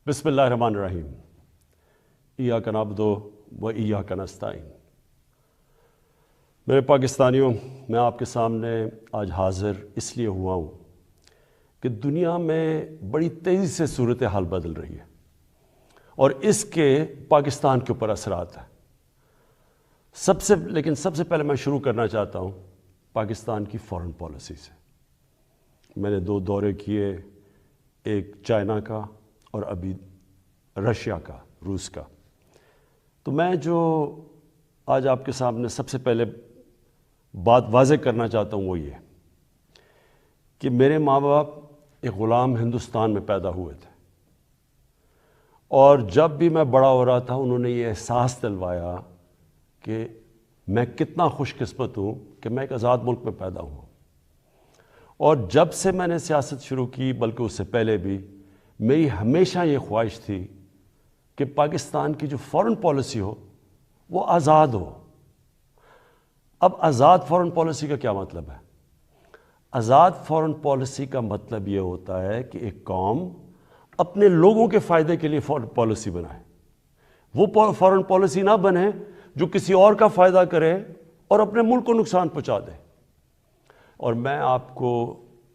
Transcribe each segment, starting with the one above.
بسم اللہ الرحمن الرحیم۔ ایاک نعبد و ایاک نستعین۔ میرے پاکستانیوں، میں آپ کے سامنے آج حاضر اس لیے ہوا ہوں کہ دنیا میں بڑی تیزی سے صورتحال بدل رہی ہے اور اس کے پاکستان کے اوپر اثرات ہیں۔ لیکن سب سے پہلے میں شروع کرنا چاہتا ہوں پاکستان کی فارن پالیسی سے۔ میں نے 2 دورے کیے، ایک چائنا کا اور ابھی رشیا کا، روس کا۔ تو میں جو آج آپ کے سامنے سب سے پہلے بات واضح کرنا چاہتا ہوں وہ یہ کہ میرے ماں باپ ایک غلام ہندوستان میں پیدا ہوئے تھے، اور جب بھی میں بڑا ہو رہا تھا انہوں نے یہ احساس دلوایا کہ میں کتنا خوش قسمت ہوں کہ میں ایک آزاد ملک میں پیدا ہوں۔ اور جب سے میں نے سیاست شروع کی، بلکہ اس سے پہلے بھی، میری ہمیشہ یہ خواہش تھی کہ پاکستان کی جو فارن پالیسی ہو وہ آزاد ہو۔ اب آزاد فارن پالیسی کا کیا مطلب ہے؟ آزاد فارن پالیسی کا مطلب یہ ہوتا ہے کہ ایک قوم اپنے لوگوں کے فائدے کے لیے فارن پالیسی بنائے، وہ فارن پالیسی نہ بنے جو کسی اور کا فائدہ کرے اور اپنے ملک کو نقصان پہنچا دے۔ اور میں آپ کو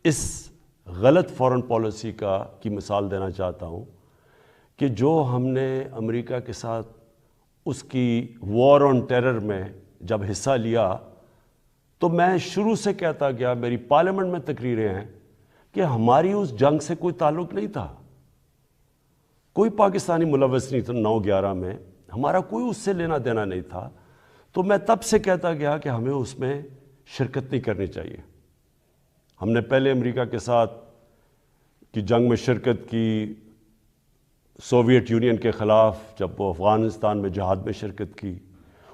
اس غلط فارن پالیسی کی مثال دینا چاہتا ہوں کہ جو ہم نے امریکہ کے ساتھ اس کی وار آن ٹیرر میں جب حصہ لیا تو میں شروع سے کہتا گیا، میری پارلیمنٹ میں تقریریں ہیں کہ ہماری اس جنگ سے کوئی تعلق نہیں تھا، کوئی پاکستانی ملوث نہیں تھا۔ 9/11 میں ہمارا کوئی اس سے لینا دینا نہیں تھا۔ تو میں تب سے کہتا گیا کہ ہمیں اس میں شرکت نہیں کرنی چاہیے۔ ہم نے پہلے امریکہ کے ساتھ کی جنگ میں شرکت کی، سوویت یونین کے خلاف جب وہ افغانستان میں جہاد میں شرکت کی،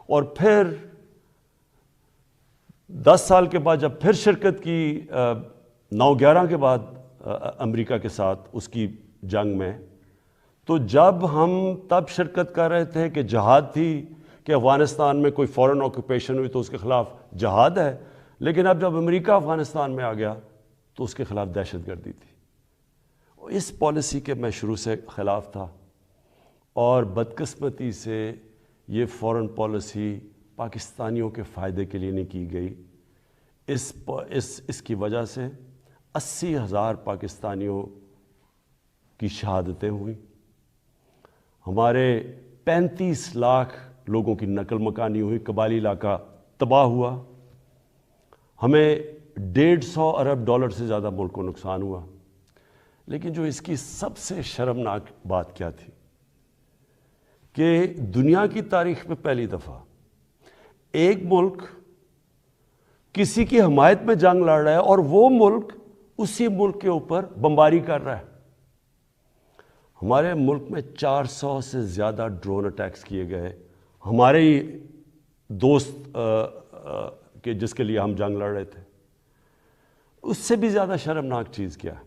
اور پھر 10 سال کے بعد جب پھر شرکت کی 9/11 کے بعد امریکہ کے ساتھ اس کی جنگ میں، تو جب ہم تب شرکت کر رہے تھے کہ جہاد تھی کہ افغانستان میں کوئی فورن آکوپیشن ہوئی تو اس کے خلاف جہاد ہے، لیکن اب جب امریکہ افغانستان میں آ گیا تو اس کے خلاف دہشت گردی تھی۔ اس پالیسی کے میں شروع سے خلاف تھا، اور بدقسمتی سے یہ فارن پالیسی پاکستانیوں کے فائدے کے لیے نہیں کی گئی۔ اس کی وجہ سے 80,000 پاکستانیوں کی شہادتیں ہوئیں، ہمارے 35 لاکھ لوگوں کی نقل مکانی ہوئی، قبائلی علاقہ تباہ ہوا، ہمیں $150 ارب سے زیادہ ملک کو نقصان ہوا۔ لیکن جو اس کی سب سے شرمناک بات کیا تھی کہ دنیا کی تاریخ میں پہلی دفعہ ایک ملک کسی کی حمایت میں جنگ لڑ رہا ہے اور وہ ملک اسی ملک کے اوپر بمباری کر رہا ہے۔ ہمارے ملک میں 400 سے زیادہ ڈرون اٹیکس کیے گئے، ہمارے ہی دوست کہ جس کے لیے ہم جنگ لڑ رہے تھے۔ اس سے بھی زیادہ شرمناک چیز کیا ہے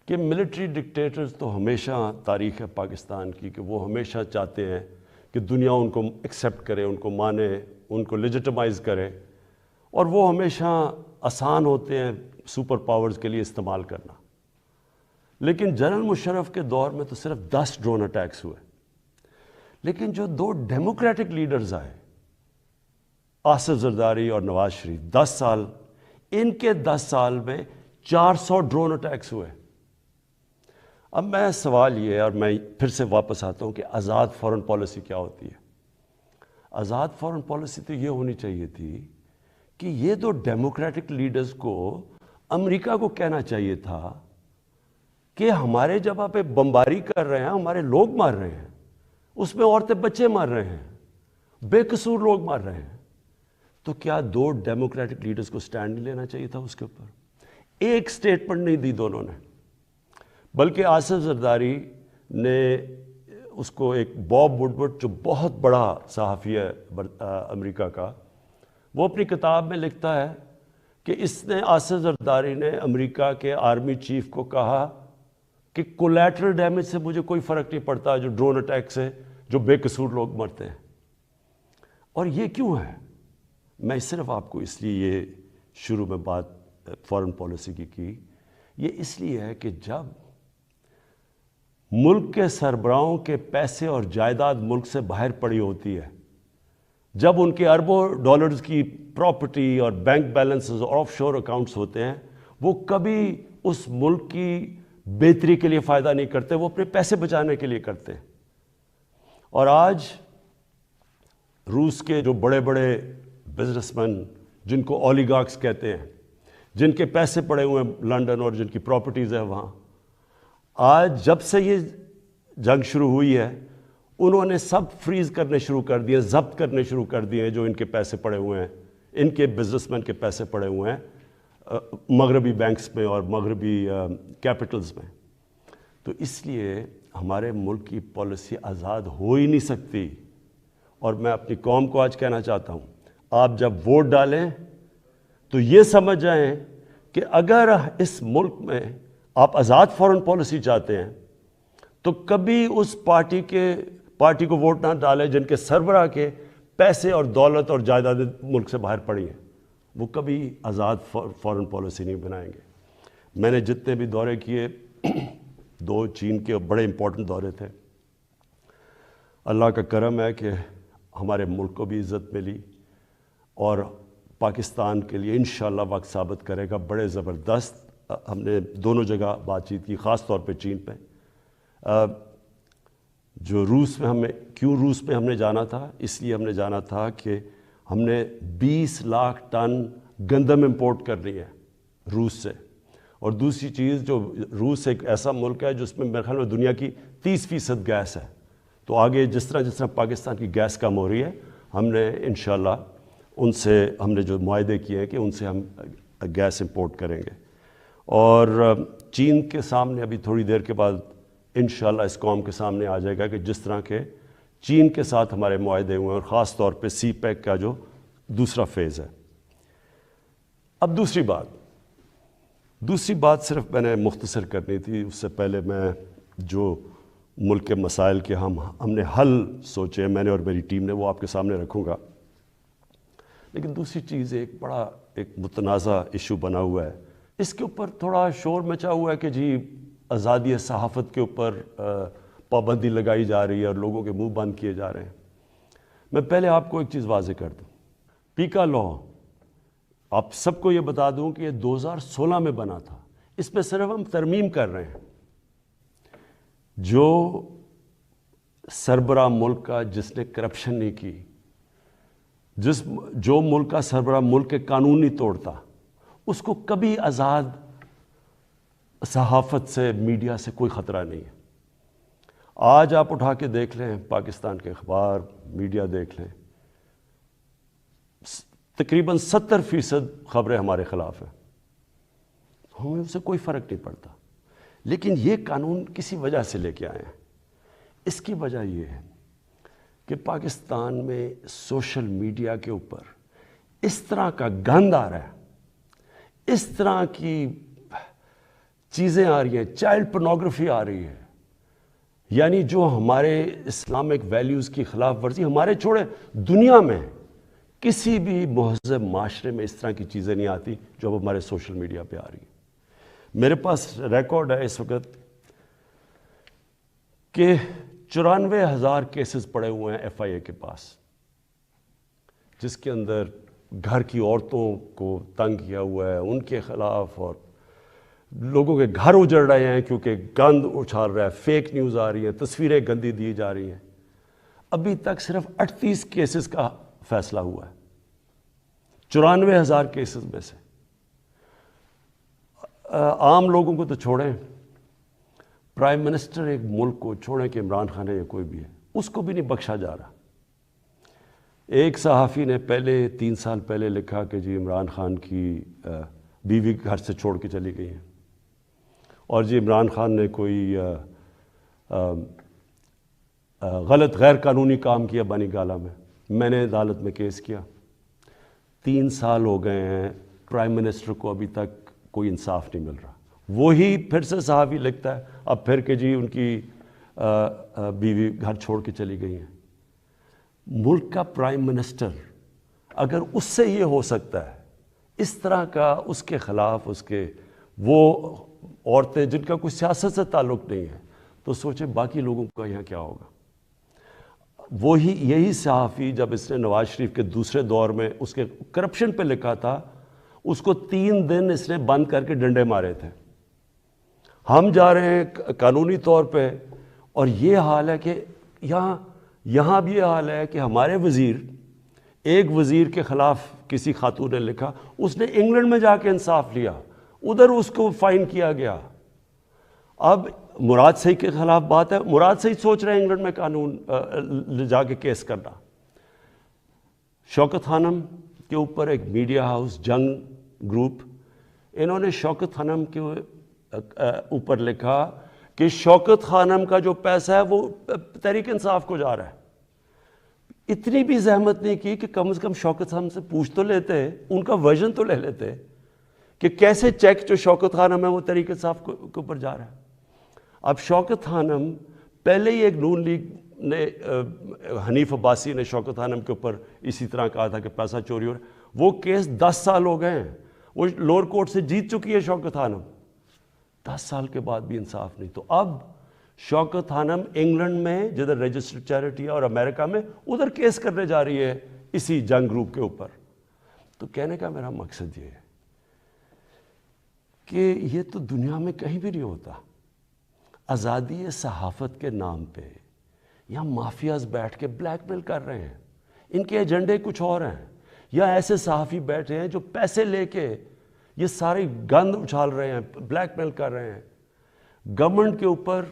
کہ ملٹری ڈکٹیٹرز تو ہمیشہ تاریخ ہے پاکستان کی کہ وہ ہمیشہ چاہتے ہیں کہ دنیا ان کو ایکسیپٹ کرے، ان کو مانے، ان کو لیجٹمائز کرے، اور وہ ہمیشہ آسان ہوتے ہیں سپر پاورز کے لیے استعمال کرنا۔ لیکن جنرل مشرف کے دور میں تو صرف 10 ڈرون اٹیکس ہوئے، لیکن جو 2 ڈیموکریٹک لیڈرز آئے، آصف زرداری اور نواز شریف، 10 سال، ان کے 10 سال میں 400 ڈرون اٹیکس ہوئے۔ اب میں سوال یہ ہے، اور میں پھر سے واپس آتا ہوں کہ آزاد فارن پالیسی کیا ہوتی ہے؟ آزاد فارن پالیسی تو یہ ہونی چاہیے تھی کہ یہ 2 ڈیموکریٹک لیڈرز کو امریکہ کو کہنا چاہیے تھا کہ ہمارے جب آپ بمباری کر رہے ہیں، ہمارے لوگ مار رہے ہیں، اس میں عورتیں بچے مار رہے ہیں، بے قصور لوگ مار رہے ہیں، تو کیا 2 ڈیموکریٹک لیڈرز کو سٹینڈ نہیں لینا چاہیے تھا اس کے اوپر؟ ایک سٹیٹمنٹ نہیں دی دونوں نے، بلکہ آصف زرداری نے اس کو ایک باب وڈورڈ جو بہت بڑا صحافی ہے امریکہ کا، وہ اپنی کتاب میں لکھتا ہے کہ آصف زرداری نے امریکہ کے آرمی چیف کو کہا کہ کولیٹرل ڈیمیج سے مجھے کوئی فرق نہیں پڑتا، جو ڈرون اٹیک سے جو بے قصور لوگ مرتے ہیں۔ اور یہ کیوں ہے؟ میں صرف آپ کو اس لیے یہ شروع میں بات فارن پالیسی کی یہ اس لیے ہے کہ جب ملک کے سربراہوں کے پیسے اور جائیداد ملک سے باہر پڑی ہوتی ہے، جب ان کے اربوں ڈالرز کی پراپرٹی اور بینک بیلنسز اور آف شور اکاؤنٹس ہوتے ہیں، وہ کبھی اس ملک کی بہتری کے لیے فائدہ نہیں کرتے، وہ اپنے پیسے بچانے کے لیے کرتے ہیں۔ اور آج روس کے جو بڑے بڑے بزنس مین، جن کو اولیگارکس کہتے ہیں، جن کے پیسے پڑے ہوئے ہیں لنڈن اور جن کی پراپرٹیز ہیں وہاں، آج جب سے یہ جنگ شروع ہوئی ہے انہوں نے سب فریز کرنے شروع کر دیے، ضبط کرنے شروع کر دیے جو ان کے پیسے پڑے ہوئے ہیں، ان کے بزنس مین کے پیسے پڑے ہوئے ہیں مغربی بینکس میں اور مغربی کیپٹلز میں۔ تو اس لیے ہمارے ملک کی پالیسی آزاد ہو ہی نہیں سکتی۔ اور میں اپنی قوم کو آج کہنا چاہتا ہوں، آپ جب ووٹ ڈالیں تو یہ سمجھ جائیں کہ اگر اس ملک میں آپ آزاد فورن پالیسی چاہتے ہیں تو کبھی اس پارٹی کو ووٹ نہ ڈالیں جن کے سربراہ کے پیسے اور دولت اور جائیداد ملک سے باہر پڑی ہیں، وہ کبھی آزاد فورن پالیسی نہیں بنائیں گے۔ میں نے جتنے بھی دورے کیے، 2 چین کے بڑے امپورٹنٹ دورے تھے، اللہ کا کرم ہے کہ ہمارے ملک کو بھی عزت ملی اور پاکستان کے لیے انشاءاللہ وقت ثابت کرے گا بڑے زبردست۔ ہم نے دونوں جگہ بات چیت کی، خاص طور پہ چین پہ۔ جو روس میں ہم نے جانا تھا، اس لیے ہم نے جانا تھا کہ ہم نے 20 لاکھ ٹن گندم امپورٹ کرنی ہے روس سے۔ اور دوسری چیز، جو روس ایک ایسا ملک ہے جس میں میرے خیال میں دنیا کی 30% گیس ہے، تو آگے جس طرح پاکستان کی گیس کم ہو رہی ہے، ہم نے انشاءاللہ ان سے ہم نے جو معاہدے کیے ہیں کہ ان سے ہم گیس امپورٹ کریں گے۔ اور چین کے سامنے ابھی تھوڑی دیر کے بعد انشاءاللہ اس قوم کے سامنے آ جائے گا کہ جس طرح کے چین کے ساتھ ہمارے معاہدے ہوئے ہیں، اور خاص طور پہ سی پیک کا جو دوسرا فیز ہے۔ اب دوسری بات صرف میں نے مختصر کرنی تھی، اس سے پہلے میں جو ملک کے مسائل کے ہم نے حل سوچے، میں نے اور میری ٹیم نے، وہ آپ کے سامنے رکھوں گا۔ لیکن دوسری چیز ایک متنازع ایشو بنا ہوا ہے، اس کے اوپر تھوڑا شور مچا ہوا ہے کہ جی آزادی صحافت کے اوپر پابندی لگائی جا رہی ہے اور لوگوں کے منہ بند کیے جا رہے ہیں۔ میں پہلے آپ کو ایک چیز واضح کر دوں، پیکا لا، آپ سب کو یہ بتا دوں کہ یہ 2016 میں بنا تھا، اس پہ صرف ہم ترمیم کر رہے ہیں۔ جو سربراہ ملک کا جس نے کرپشن نہیں کی، جو ملک کا سربراہ ملک کے قانون نہیں توڑتا، اس کو کبھی آزاد صحافت سے، میڈیا سے کوئی خطرہ نہیں ہے۔ آج آپ اٹھا کے دیکھ لیں، پاکستان کے اخبار، میڈیا دیکھ لیں، تقریباً 70% خبریں ہمارے خلاف ہیں، ہمیں اس سے کوئی فرق نہیں پڑتا۔ لیکن یہ قانون کسی وجہ سے لے کے آئے ہیں۔ اس کی وجہ یہ ہے کہ پاکستان میں سوشل میڈیا کے اوپر اس طرح کا گند آ رہا ہے، اس طرح کی چیزیں آ رہی ہیں، چائلڈ پورنوگرافی آ رہی ہے، یعنی جو ہمارے اسلامک ویلیوز کی خلاف ورزی، ہمارے چھوڑے دنیا میں کسی بھی مہذب معاشرے میں اس طرح کی چیزیں نہیں آتی جو اب ہمارے سوشل میڈیا پہ آ رہی ہیں۔ میرے پاس ریکارڈ ہے اس وقت کہ 94,000 کیسز پڑے ہوئے ہیں FIA کے پاس، جس کے اندر گھر کی عورتوں کو تنگ کیا ہوا ہے، ان کے خلاف، اور لوگوں کے گھر اجڑ رہے ہیں کیونکہ گند اچھال رہا ہے، فیک نیوز آ رہی ہیں، تصویریں گندی دی جا رہی ہیں۔ ابھی تک صرف 38 کیسز کا فیصلہ ہوا ہے 94,000 کیسز میں سے۔ عام لوگوں کو تو چھوڑیں، پرائم منسٹر ایک ملک کو چھوڑیں کہ عمران خان ہے یا کوئی بھی ہے، اس کو بھی نہیں بخشا جا رہا۔ ایک صحافی نے 3 سال پہلے لکھا کہ جی عمران خان کی بیوی گھر سے چھوڑ کے چلی گئی ہیں، اور جی عمران خان نے کوئی غلط غیر قانونی کام کیا بانی گالہ میں نے عدالت میں کیس کیا۔ 3 سال ہو گئے ہیں، پرائم منسٹر کو ابھی تک کوئی انصاف نہیں مل رہا۔ وہی پھر سے صحافی لکھتا ہے اب پھر کہ جی ان کی بیوی گھر چھوڑ کے چلی گئی ہیں۔ ملک کا پرائم منسٹر اگر اس سے یہ ہو سکتا ہے، اس طرح کا اس کے خلاف وہ عورتیں جن کا کوئی سیاست سے تعلق نہیں ہے، تو سوچیں باقی لوگوں کا یہاں کیا ہوگا. یہی صحافی جب اس نے نواز شریف کے دوسرے دور میں اس کے کرپشن پہ لکھا تھا, اس کو 3 دن اس نے بند کر کے ڈنڈے مارے تھے. ہم جا رہے ہیں قانونی طور پہ, اور یہ حال ہے کہ یہاں بھی یہ حال ہے کہ ہمارے ایک وزیر کے خلاف کسی خاتون نے لکھا, اس نے انگلینڈ میں جا کے انصاف لیا, ادھر اس کو فائن کیا گیا. اب مراد صحیح کے خلاف بات ہے, مراد صحیح سوچ رہے ہیں انگلینڈ میں قانون لے جا کے کیس کرنا. شوکت خانم کے اوپر ایک میڈیا ہاؤس جنگ گروپ, انہوں نے شوکت خانم کے اوپر لکھا کہ شوکت خانم کا جو پیسہ ہے وہ تحریک انصاف کو جا رہا ہے. اتنی بھی زحمت نہیں کی کہ کم از کم شوکت خانم سے پوچھ تو لیتے, ان کا ورژن تو لے لیتے کہ کیسے چیک جو شوکت خانم ہے وہ تحریک انصاف کے اوپر جا رہا ہے. اب شوکت خانم پہلے ہی ایک نون لیگ نے, حنیف عباسی نے شوکت خانم کے اوپر اسی طرح کہا تھا کہ پیسہ چوری ہو رہا ہے. وہ کیس 10 سال ہو گئے ہیں, وہ لوور کورٹ سے جیت چکی ہے شوکت خانم, 10 سال کے بعد بھی انصاف نہیں. تو اب شوکت خانم انگلینڈ میں جدھر رجسٹرڈ چیریٹی ہے اور امریکہ میں ادھر کیس کرنے جا رہی ہے اسی جنگ گروپ کے اوپر. تو کہنے کا میرا مقصد یہ ہے کہ یہ تو دنیا میں کہیں بھی نہیں ہوتا. آزادی صحافت کے نام پہ یہاں مافیاز بیٹھ کے بلیک میل کر رہے ہیں, ان کے ایجنڈے کچھ اور ہیں, یا ایسے صحافی بیٹھے ہیں جو پیسے لے کے یہ ساری گند اچھال رہے ہیں, بلیک میل کر رہے ہیں گورنمنٹ کے اوپر.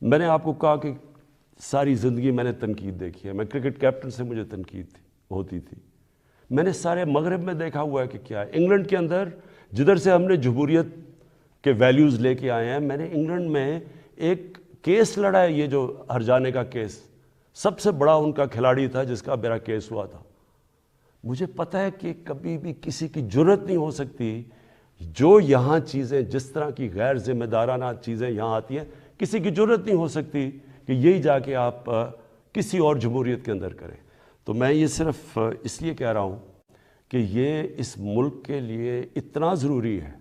میں نے آپ کو کہا کہ ساری زندگی میں نے تنقید دیکھی ہے, میں کرکٹ کیپٹن سے مجھے تنقید ہوتی تھی, میں نے سارے مغرب میں دیکھا ہوا ہے کہ کیا ہے. انگلینڈ کے اندر جدھر سے ہم نے جمہوریت کے ویلیوز لے کے آئے ہیں, میں نے انگلینڈ میں ایک کیس لڑا ہے, یہ جو ہرجانے کا کیس, سب سے بڑا ان کا کھلاڑی تھا جس کا میرا کیس ہوا تھا. مجھے پتہ ہے کہ کبھی بھی کسی کی جرت نہیں ہو سکتی, جو یہاں چیزیں جس طرح کی غیر ذمہ دارانہ چیزیں یہاں آتی ہیں, کسی کی جرت نہیں ہو سکتی کہ یہی جا کے آپ کسی اور جمہوریت کے اندر کریں. تو میں یہ صرف اس لیے کہہ رہا ہوں کہ یہ اس ملک کے لیے اتنا ضروری ہے.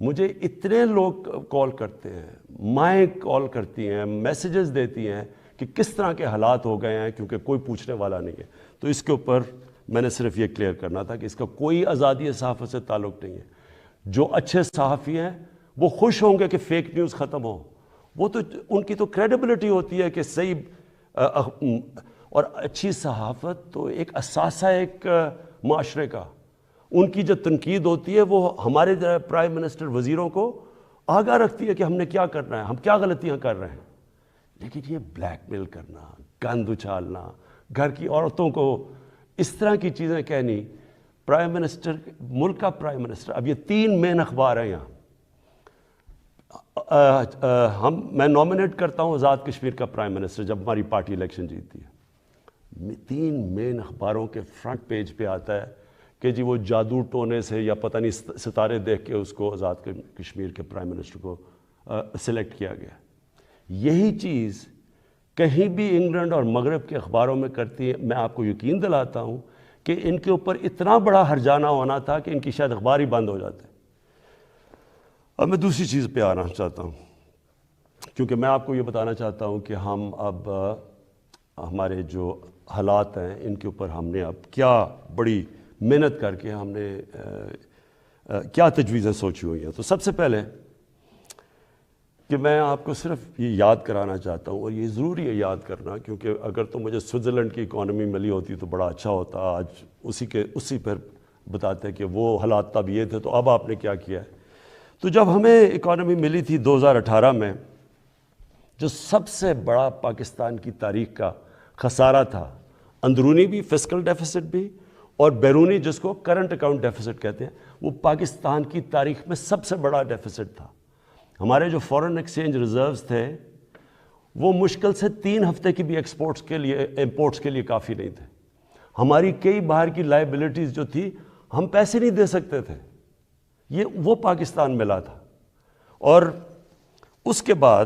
مجھے اتنے لوگ کال کرتے ہیں, مائیں کال کرتی ہیں, میسیجز دیتی ہیں کہ کس طرح کے حالات ہو گئے ہیں, کیونکہ کوئی پوچھنے والا نہیں ہے. تو اس کے اوپر میں نے صرف یہ کلیئر کرنا تھا کہ اس کا کوئی آزادی صحافت سے تعلق نہیں ہے. جو اچھے صحافی ہیں وہ خوش ہوں گے کہ فیک نیوز ختم ہو, وہ تو ان کی تو کریڈیبلٹی ہوتی ہے کہ صحیح, اور اچھی صحافت تو ایک اثاثہ ایک معاشرے کا. ان کی جو تنقید ہوتی ہے وہ ہمارے پرائم منسٹر وزیروں کو آگاہ رکھتی ہے کہ ہم نے کیا کرنا ہے, ہم کیا غلطیاں کر رہے ہیں. لیکن یہ بلیک میل کرنا, گند اچھالنا, گھر کی عورتوں کو اس طرح کی چیزیں کہنی, پرائم منسٹر, ملک کا پرائم منسٹر, اب یہ 3 مین اخبار ہیں یہاں. میں نامنیٹ کرتا ہوں آزاد کشمیر کا پرائم منسٹر جب ہماری پارٹی الیکشن جیتتی ہے. 3 مین اخباروں کے فرنٹ پیج پہ آتا ہے کہ جی وہ جادو ٹونے سے یا پتہ نہیں ستارے دیکھ کے اس کو آزاد کشمیر کے پرائم منسٹر کو سلیکٹ کیا گیا. یہی چیز کہیں بھی انگلینڈ اور مغرب کے اخباروں میں کرتی ہے. میں آپ کو یقین دلاتا ہوں کہ ان کے اوپر اتنا بڑا ہرجانہ ہونا تھا کہ ان کی شاید اخبار ہی بند ہو جاتے. اب میں دوسری چیز پہ آنا چاہتا ہوں, کیونکہ میں آپ کو یہ بتانا چاہتا ہوں کہ ہم اب ہمارے جو حالات ہیں ان کے اوپر ہم نے اب کیا بڑی محنت کر کے ہم نے کیا تجویزیں سوچی ہوئی ہیں. تو سب سے پہلے کہ میں آپ کو صرف یہ یاد کرانا چاہتا ہوں, اور یہ ضروری ہے یاد کرنا, کیونکہ اگر تو مجھے سوئٹزرلینڈ کی اکانومی ملی ہوتی تو بڑا اچھا ہوتا. آج اسی پر بتاتے ہیں کہ وہ حالات تب یہ تھے تو اب آپ نے کیا کیا ہے. تو جب ہمیں اکانومی ملی تھی 2018 میں, جو سب سے بڑا پاکستان کی تاریخ کا خسارہ تھا, اندرونی بھی فسکل ڈیفیسٹ بھی اور بیرونی جس کو کرنٹ اکاؤنٹ ڈیفیسٹ کہتے ہیں, وہ پاکستان کی تاریخ میں سب سے بڑا ڈیفیسٹ تھا. ہمارے جو فورن ایکسچینج ریزروز تھے وہ مشکل سے 3 ہفتے کی بھی امپورٹس کے لیے کافی نہیں تھے. ہماری کئی باہر کی لائبلٹیز جو تھی ہم پیسے نہیں دے سکتے تھے. یہ وہ پاکستان ملا تھا. اور اس کے بعد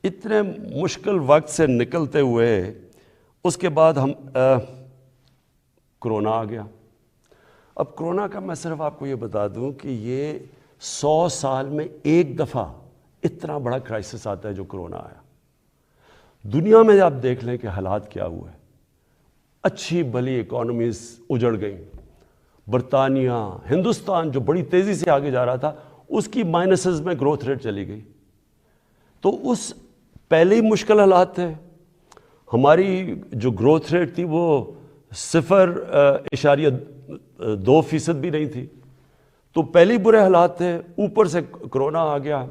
اتنے مشکل وقت سے نکلتے ہوئے اس کے بعد ہم کرونا آ گیا. اب کرونا کا میں صرف آپ کو یہ بتا دوں کہ یہ 100 سال میں ایک دفعہ اتنا بڑا کرائسس آتا ہے جو کرونا آیا. دنیا میں آپ دیکھ لیں کہ حالات کیا ہوئے. اچھی بھلی اکانومیز اجڑ گئیں. برطانیہ، ہندوستان جو بڑی تیزی سے آگے جا رہا تھا اس کی مائنسز میں گروتھ ریٹ چلی گئی. تو اس پہلے ہی مشکل حالات تھے. ہماری جو گروتھ ریٹ تھی وہ 0.2% بھی نہیں تھی. تو پہلے ہی برے حالات تھے، اوپر سے کرونا آ گیا.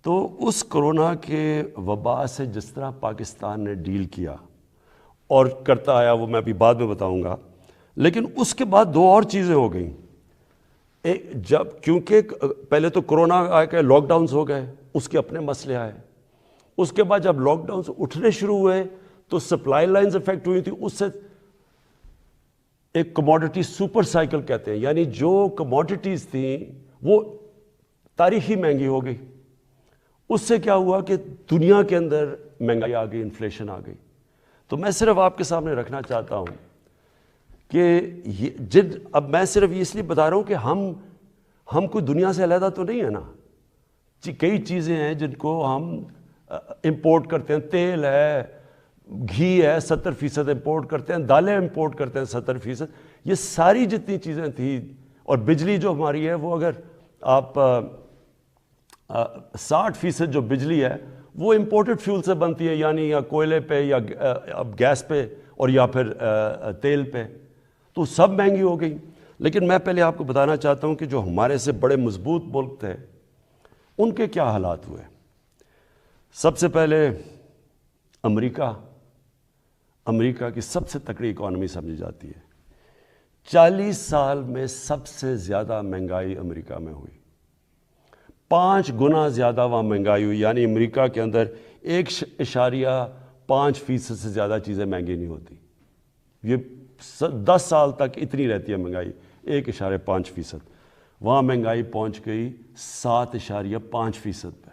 تو اس کرونا کے وبا سے جس طرح پاکستان نے ڈیل کیا اور کرتا آیا وہ میں ابھی بعد میں بتاؤں گا. لیکن اس کے بعد دو اور چیزیں ہو گئیں. جب کیونکہ پہلے تو کرونا آ کے لاک ڈاؤنز ہو گئے، اس کے اپنے مسئلے آئے. اس کے بعد جب لاک ڈاؤنز اٹھنے شروع ہوئے تو سپلائی لائنز افیکٹ ہوئی تھی. اس سے ایک کموڈٹی سپر سائیکل کہتے ہیں، یعنی جو کموڈٹیز تھیں وہ تاریخی مہنگی ہو گئی. اس سے کیا ہوا کہ دنیا کے اندر مہنگائی آ گئی، انفلیشن آ گئی. تو میں صرف آپ کے سامنے رکھنا چاہتا ہوں کہ اب میں صرف اس لیے بتا رہا ہوں کہ ہم کوئی دنیا سے علیحدہ تو نہیں ہے نا. کئی چیزیں ہیں جن کو ہم امپورٹ کرتے ہیں. تیل ہے، گھی ہے، 70% امپورٹ کرتے ہیں. دالیں امپورٹ کرتے ہیں 70%. یہ ساری جتنی چیزیں تھیں، اور بجلی جو ہماری ہے وہ اگر آپ 60% جو بجلی ہے وہ امپورٹڈ فیول سے بنتی ہے، یعنی یا کوئلے پہ یا اب گیس پہ اور یا پھر تیل پہ. تو سب مہنگی ہو گئی. لیکن میں پہلے آپ کو بتانا چاہتا ہوں کہ جو ہمارے سے بڑے مضبوط ملک تھے ان کے کیا حالات ہوئے. سب سے پہلے امریکہ کی سب سے تکڑی اکانومی سمجھی جاتی ہے. 40 سال میں سب سے زیادہ مہنگائی امریکہ میں ہوئی. 5 گنا زیادہ وہاں مہنگائی ہوئی. یعنی امریکہ کے اندر 1.5% سے زیادہ چیزیں مہنگی نہیں ہوتی. یہ 10 سال تک اتنی رہتی ہے مہنگائی، 1.5%. وہاں مہنگائی پہنچ گئی 7.5% پہ.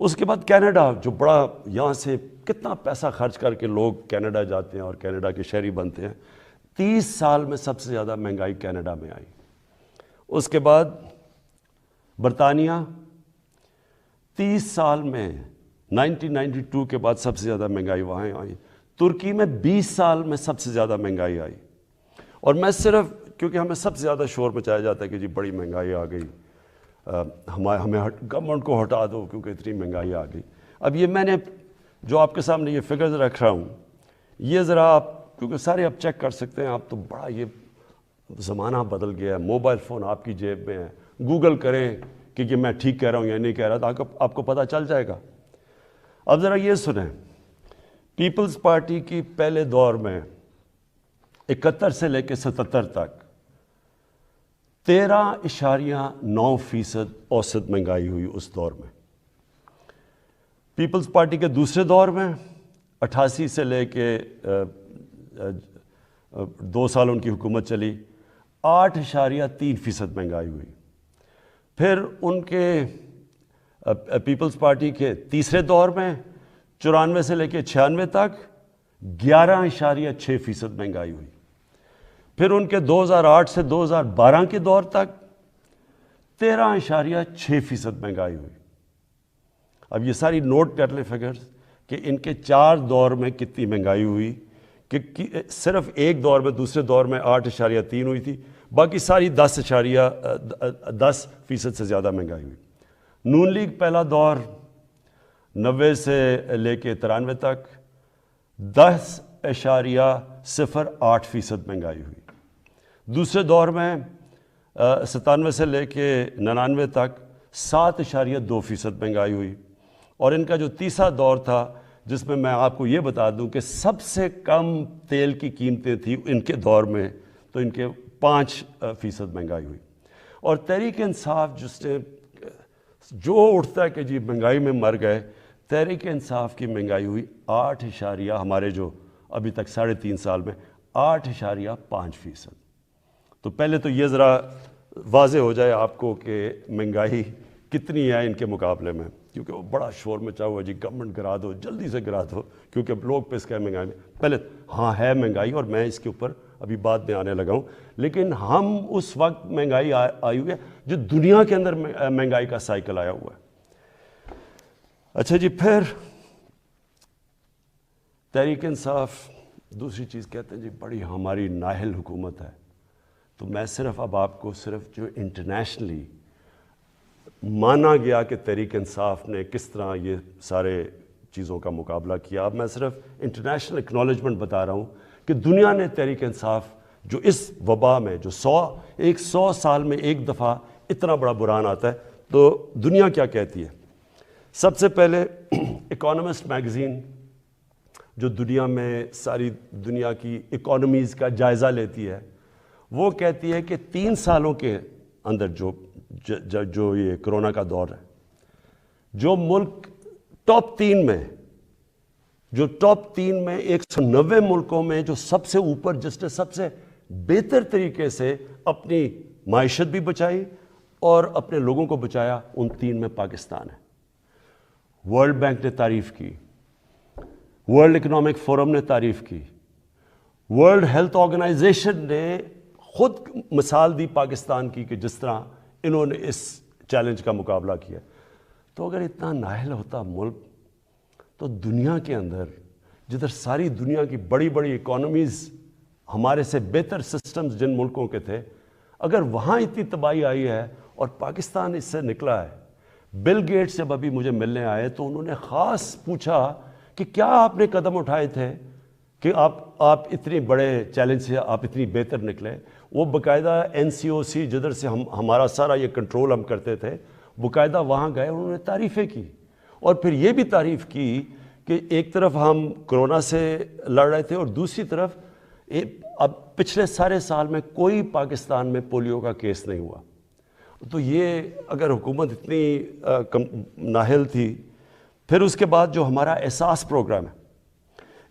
اس کے بعد کینیڈا، جو بڑا یہاں سے کتنا پیسہ خرچ کر کے لوگ کینیڈا جاتے ہیں اور کینیڈا کے شہری بنتے ہیں، 30 سال میں سب سے زیادہ مہنگائی کینیڈا میں آئی. اس کے بعد برطانیہ، 30 سال میں 1992 کے بعد سب سے زیادہ مہنگائی وہاں آئی. ترکی میں 20 سال میں سب سے زیادہ مہنگائی آئی. اور میں صرف کیونکہ ہمیں سب سے زیادہ شور مچایا جاتا ہے کہ جی بڑی مہنگائی آ گئی، ہمیں گورنمنٹ کو ہٹا دو کیونکہ اتنی مہنگائی آ گئی. اب یہ میں نے جو آپ کے سامنے یہ فگرز رکھ رہا ہوں، یہ ذرا آپ کیونکہ سارے آپ چیک کر سکتے ہیں. آپ تو بڑا یہ زمانہ بدل گیا ہے، موبائل فون آپ کی جیب میں ہے. گوگل کریں کہ یہ میں ٹھیک کہہ رہا ہوں یا نہیں کہہ رہا، تو آپ کو پتہ چل جائے گا. اب ذرا یہ سنیں، پیپلز پارٹی کی پہلے دور میں 71 سے لے کے 77 تک 13.9% اوسط مہنگائی ہوئی اس دور میں. پیپلز پارٹی کے دوسرے دور میں 88 سے لے کے 2 سال ان کی حکومت چلی، 8.3% مہنگائی ہوئی. پھر ان کے پیپلز پارٹی کے تیسرے دور میں 94 سے لے کے 96 تک 11.6% مہنگائی ہوئی. پھر ان کے 2008 سے 2012 کے دور تک 13.6% مہنگائی ہوئی. اب یہ ساری نوٹ کر لیں فگرز کہ ان کے 4 دور میں کتنی مہنگائی ہوئی. کہ صرف ایک دور میں، دوسرے دور میں 8.3 ہوئی تھی، باقی ساری 10% سے زیادہ مہنگائی ہوئی. نون لیگ پہلا دور 90 سے لے کے 93 تک 10.08% مہنگائی ہوئی. دوسرے دور میں 97 سے لے کے 99 تک 7.2% مہنگائی ہوئی. اور ان کا جو تیسرا دور تھا جس میں میں آپ کو یہ بتا دوں کہ سب سے کم تیل کی قیمتیں تھیں ان کے دور میں، تو ان کے 5% مہنگائی ہوئی. اور تحریک انصاف جس نے جو اٹھتا ہے کہ جی مہنگائی میں مر گئے، تحریک انصاف کی مہنگائی ہوئی 8 ہمارے جو ابھی تک 3.5 سال میں 8.5%. تو پہلے تو یہ ذرا واضح ہو جائے آپ کو کہ مہنگائی کتنی ہے ان کے مقابلے میں، کیونکہ وہ بڑا شور مچا ہوا جی گورنمنٹ گرا دو، جلدی سے گرا دو، کیونکہ اب لوگ پس گئے مہنگائی میں. پہلے ہاں ہے مہنگائی، اور میں اس کے اوپر ابھی بعد میں آنے لگا ہوں. لیکن ہم اس وقت مہنگائی آئی ہوئی ہے جو دنیا کے اندر مہنگائی کا سائیکل آیا ہوا ہے. اچھا جی، پھر تحریک انصاف دوسری چیز کہتے ہیں جی بڑی ہماری نااہل حکومت ہے. تو میں صرف اب آپ کو صرف جو انٹرنیشنلی مانا گیا کہ تحریک انصاف نے کس طرح یہ سارے چیزوں کا مقابلہ کیا، اب میں صرف انٹرنیشنل اکنالجمنٹ بتا رہا ہوں کہ دنیا نے تحریک انصاف جو اس وبا میں جو 100 سال میں ایک دفعہ اتنا بڑا بحران آتا ہے تو دنیا کیا کہتی ہے. سب سے پہلے اکانومسٹ میگزین جو دنیا میں ساری دنیا کی اکانومیز کا جائزہ لیتی ہے، وہ کہتی ہے کہ 3 سالوں کے اندر جو یہ کرونا کا دور ہے، جو ملک ٹاپ 3 میں 190 ملکوں میں جو سب سے اوپر، جس نے سب سے بہتر طریقے سے اپنی معیشت بھی بچائی اور اپنے لوگوں کو بچایا، ان 3 میں پاکستان ہے. ورلڈ بینک نے تعریف کی، ورلڈ اکنامک فورم نے تعریف کی، ورلڈ ہیلتھ آرگنائزیشن نے خود مثال دی پاکستان کی کہ جس طرح انہوں نے اس چیلنج کا مقابلہ کیا. تو اگر اتنا نااہل ہوتا ملک، تو دنیا کے اندر جدھر ساری دنیا کی بڑی بڑی اکانومیز ہمارے سے بہتر سسٹمز جن ملکوں کے تھے، اگر وہاں اتنی تباہی آئی ہے اور پاکستان اس سے نکلا ہے. بل گیٹس جب ابھی مجھے ملنے آئے تو انہوں نے خاص پوچھا کہ کیا آپ نے قدم اٹھائے تھے کہ آپ اتنے بڑے چیلنج سے آپ اتنی بہتر نکلے. وہ باقاعدہ NCOC جدھر سے ہمارا سارا یہ کنٹرول ہم کرتے تھے، باقاعدہ وہاں گئے، انہوں نے تعریفیں کی اور پھر یہ بھی تعریف کی کہ ایک طرف ہم کرونا سے لڑ رہے تھے اور دوسری طرف اب پچھلے سارے سال میں کوئی پاکستان میں پولیو کا کیس نہیں ہوا. تو یہ اگر حکومت اتنی نااہل تھی. پھر اس کے بعد جو ہمارا احساس پروگرام ہے،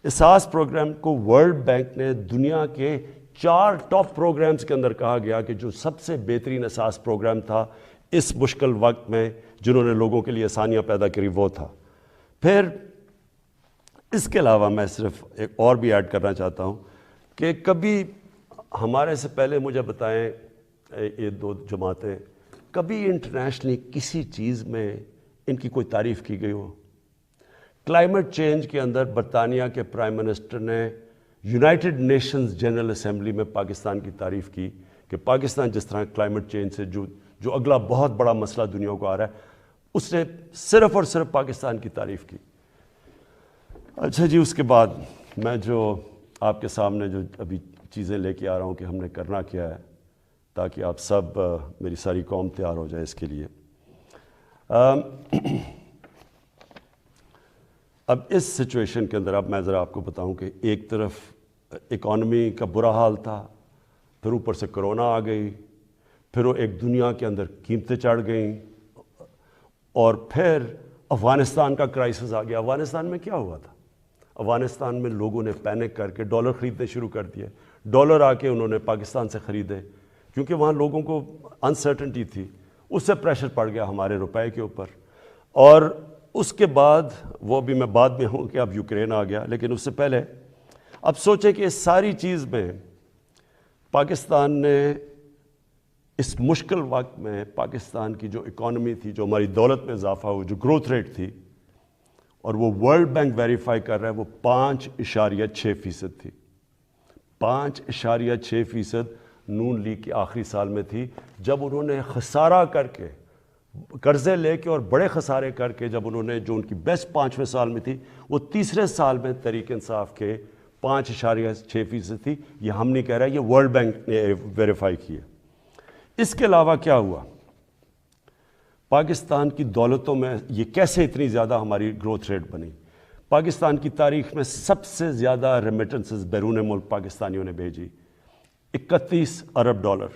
احساس پروگرام کو ورلڈ بینک نے دنیا کے 4 ٹاپ پروگرامز کے اندر کہا گیا کہ جو سب سے بہترین احساس پروگرام تھا اس مشکل وقت میں، جنہوں نے لوگوں کے لیے آسانیاں پیدا کری، وہ تھا. پھر اس کے علاوہ میں صرف ایک اور بھی ایڈ کرنا چاہتا ہوں کہ کبھی ہمارے سے پہلے مجھے بتائیں یہ 2 جماعتیں، کبھی انٹرنیشنلی کسی چیز میں ان کی کوئی تعریف کی گئی ہو؟ کلائمیٹ چینج کے اندر برطانیہ کے پرائم منسٹر نے یونائٹڈ نیشنز جنرل اسمبلی میں پاکستان کی تعریف کی کہ پاکستان جس طرح کلائمیٹ چینج سے جو اگلا بہت بڑا مسئلہ دنیا کو آ رہا ہے، اس نے صرف اور صرف پاکستان کی تعریف کی. اچھا جی، اس کے بعد میں جو آپ کے سامنے جو ابھی چیزیں لے کے آ رہا ہوں کہ ہم نے کرنا کیا ہے تاکہ آپ سب، میری ساری قوم تیار ہو جائے اس کے لیے. اب اس سچویشن کے اندر اب میں ذرا آپ کو بتاؤں کہ ایک طرف اکانومی کا برا حال تھا، پھر اوپر سے کرونا آ گئی، پھر وہ ایک دنیا کے اندر قیمتیں چڑھ گئیں، اور پھر افغانستان کا کرائسس آ گیا. افغانستان میں کیا ہوا تھا؟ افغانستان میں لوگوں نے پینک کر کے ڈالر خریدنے شروع کر دیے. ڈالر آ کے انہوں نے پاکستان سے خریدے کیونکہ وہاں لوگوں کو انسرٹنٹی تھی. اس سے پریشر پڑ گیا ہمارے روپے کے اوپر. اور اس کے بعد وہ بھی میں بعد میں ہوں کہ اب یوکرین آ گیا، لیکن اس سے پہلے اب سوچیں کہ اس ساری چیز میں پاکستان نے اس مشکل وقت میں پاکستان کی جو اکانومی تھی، جو ہماری دولت میں اضافہ ہوا، جو گروتھ ریٹ تھی، اور وہ ورلڈ بینک ویریفائی کر رہا ہے، وہ 5.6% تھی. 5.6% نون لیگ کے آخری سال میں تھی، جب انہوں نے خسارہ کر کے، قرضے لے کے اور بڑے خسارے کر کے، جب انہوں نے جو ان کی بیسٹ 5ویں سال میں تھی، وہ تیسرے سال میں تحریک انصاف کے 5.6% تھی. یہ ہم نہیں کہہ رہے، یہ ورلڈ بینک نے ویریفائی کی ہے. اس کے علاوہ کیا ہوا؟ پاکستان کی دولتوں میں یہ کیسے اتنی زیادہ ہماری گروتھ ریٹ بنی؟ پاکستان کی تاریخ میں سب سے زیادہ ریمیٹنسز بیرون ملک پاکستانیوں نے بھیجی، 31 ارب ڈالر.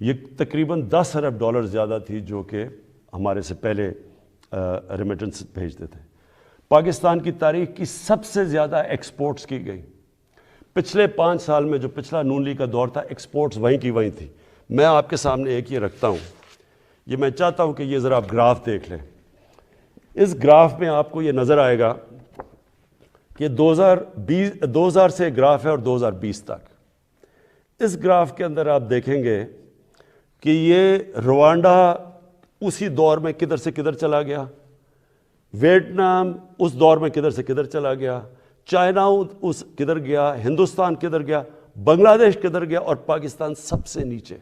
یہ تقریباً 10 ارب ڈالر زیادہ تھی جو کہ ہمارے سے پہلے ریمیٹنس بھیجتے تھے. پاکستان کی تاریخ کی سب سے زیادہ ایکسپورٹس کی گئی. پچھلے 5 سال میں جو پچھلا نون لیگ کا دور تھا، ایکسپورٹس وہیں کی وہیں تھی. میں آپ کے سامنے ایک یہ رکھتا ہوں، یہ میں چاہتا ہوں کہ یہ ذرا آپ گراف دیکھ لیں. اس گراف میں آپ کو یہ نظر آئے گا کہ 2000 سے گراف ہے اور 2020 تک. اس گراف کے اندر آپ دیکھیں گے کہ یہ روانڈا اسی دور میں کدھر سے کدھر چلا گیا، ویتنام اس دور میں کدھر سے کدھر چلا گیا، چائنا اس کدھر گیا، ہندوستان کدھر گیا، بنگلہ دیش کدھر گیا، اور پاکستان سب سے نیچے.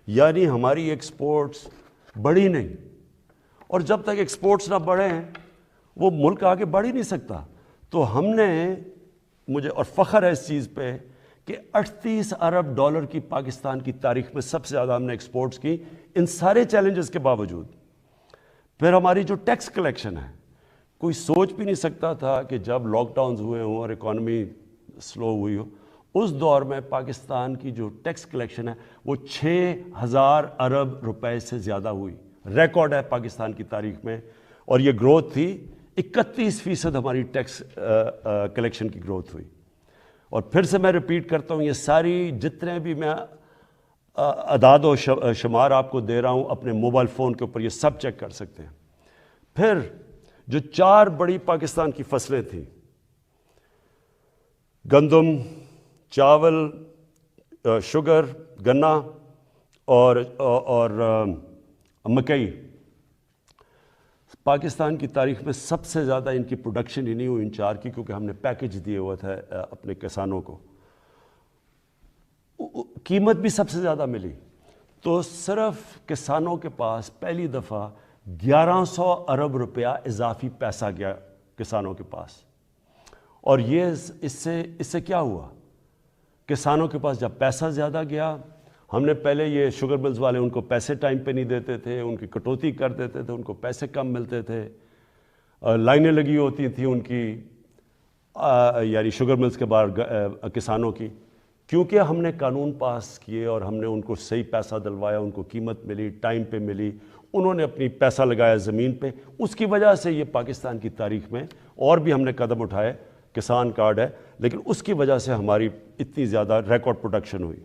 یعنی ہماری ایکسپورٹس بڑھی نہیں، اور جب تک ایکسپورٹس نہ بڑھیں وہ ملک آگے بڑھ ہی نہیں سکتا. تو ہم نے، مجھے اور فخر ہے اس چیز پہ کہ 38 ارب ڈالر کی پاکستان کی تاریخ میں سب سے زیادہ ہم نے ایکسپورٹس کی، ان سارے چیلنجز کے باوجود. پھر ہماری جو ٹیکس کلیکشن ہے، کوئی سوچ بھی نہیں سکتا تھا کہ جب لاک ڈاؤنز ہوئے ہوں اور اکانومی سلو ہوئی ہو، اس دور میں پاکستان کی جو ٹیکس کلیکشن ہے وہ 6000 ارب روپے سے زیادہ ہوئی. ریکارڈ ہے پاکستان کی تاریخ میں، اور یہ گروتھ تھی 31% ہماری ٹیکس کلیکشن کی گروتھ ہوئی. اور پھر سے میں ریپیٹ کرتا ہوں، یہ ساری جتنے بھی میں اعداد و شمار آپ کو دے رہا ہوں اپنے موبائل فون کے اوپر، یہ سب چیک کر سکتے ہیں. پھر جو 4 بڑی پاکستان کی فصلیں تھیں، گندم، چاول، شوگر، گنا اور مکئی، پاکستان کی تاریخ میں سب سے زیادہ ان کی پروڈکشن ہی نہیں ہوئی ان 4 کی، کیونکہ ہم نے پیکج دیے ہوا تھا اپنے کسانوں کو. قیمت بھی سب سے زیادہ ملی. تو صرف کسانوں کے پاس پہلی دفعہ 1100 ارب روپیہ اضافی پیسہ گیا کسانوں کے پاس. اور یہ اس سے کیا ہوا؟ کسانوں کے پاس جب پیسہ زیادہ گیا، ہم نے پہلے یہ شوگر ملز والے ان کو پیسے ٹائم پہ نہیں دیتے تھے، ان کی کٹوتی کر دیتے تھے، ان کو پیسے کم ملتے تھے، لائنیں لگی ہوتی تھیں ان کی، یعنی شوگر ملز کے باہر کسانوں کی. کیونکہ ہم نے قانون پاس کیے اور ہم نے ان کو صحیح پیسہ دلوایا، ان کو قیمت ملی، ٹائم پہ ملی، انہوں نے اپنی پیسہ لگایا زمین پہ، اس کی وجہ سے یہ پاکستان کی تاریخ میں اور بھی ہم نے قدم اٹھائے. کسان کارڈ ہے، لیکن اس کی وجہ سے ہماری اتنی زیادہ ریکارڈ پروڈکشن ہوئی.